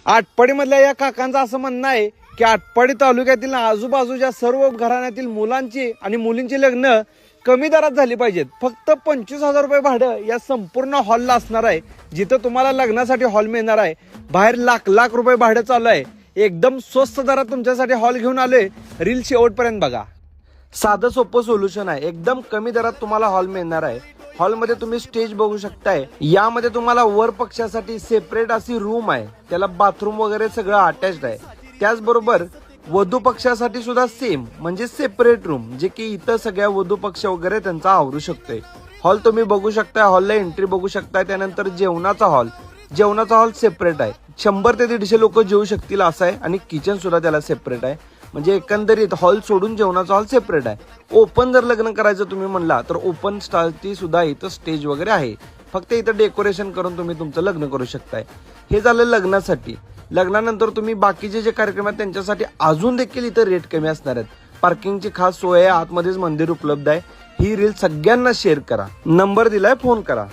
आटपाडीमधल्या या काकांचं असं म्हणणं आहे की आटपाडी तालुक्यातील आजूबाजूच्या सर्व घराण्यातील मुलांची आणि मुलींची लग्न कमी दरात झाली पाहिजेत. फक्त 25,000 रुपये भाडं या संपूर्ण हॉलला असणार आहे, जिथं तुम्हाला लग्नासाठी हॉल मिळणार आहे. बाहेर लाख लाख रुपये भाडं चालू आहे. एकदम स्वस्त दरात तुमच्यासाठी हॉल घेऊन आले. रील शेवटपर्यंत बघा. साधं सोपं सोल्युशन आहे. एकदम कमी दरात तुम्हाला हॉल मिळणार आहे. हॉलमध्ये तुम्ही स्टेज बघू शकताय. यामध्ये तुम्हाला वर पक्षासाठी सेपरेट अशी रूम आहे. त्याला बाथरूम वगैरे सगळं अटॅच्ड आहे. त्याचबरोबर वधू पक्षासाठी सुद्धा सेम म्हणजे सेपरेट रूम, जे की इथं सगळ्या वधू पक्ष वगैरे त्यांचा आवरू शकतोय. हॉल तुम्ही बघू शकताय. हॉलला एंट्री बघू शकताय. त्यानंतर जेवणाचा हॉल सेपरेट आहे. 100 ते 150 लोक जेवू शकतील असा आहे. आणि किचन सुद्धा त्याला सेपरेट आहे. म्हणजे एकंदरीत हॉल सोडून जेवणाचा हॉल सेपरेट आहे. ओपन जर लग्न करायचं तुम्ही म्हणला तर ओपन स्टाईलची सुद्धा इथं स्टेज वगैरे आहे. फक्त इथं डेकोरेशन करून तुम्ही तुमचं लग्न करू शकताय. हे झालं लग्नासाठी. लग्नानंतर तुम्ही बाकीचे जे कार्यक्रम आहेत त्यांच्यासाठी अजून देखील इथं रेट कमी असणार आहेत. पार्किंगची खास सोय आहे. आतमध्येच मंदिर उपलब्ध आहे. ही रील सगळ्यांना शेअर करा. नंबर दिलाय, फोन करा.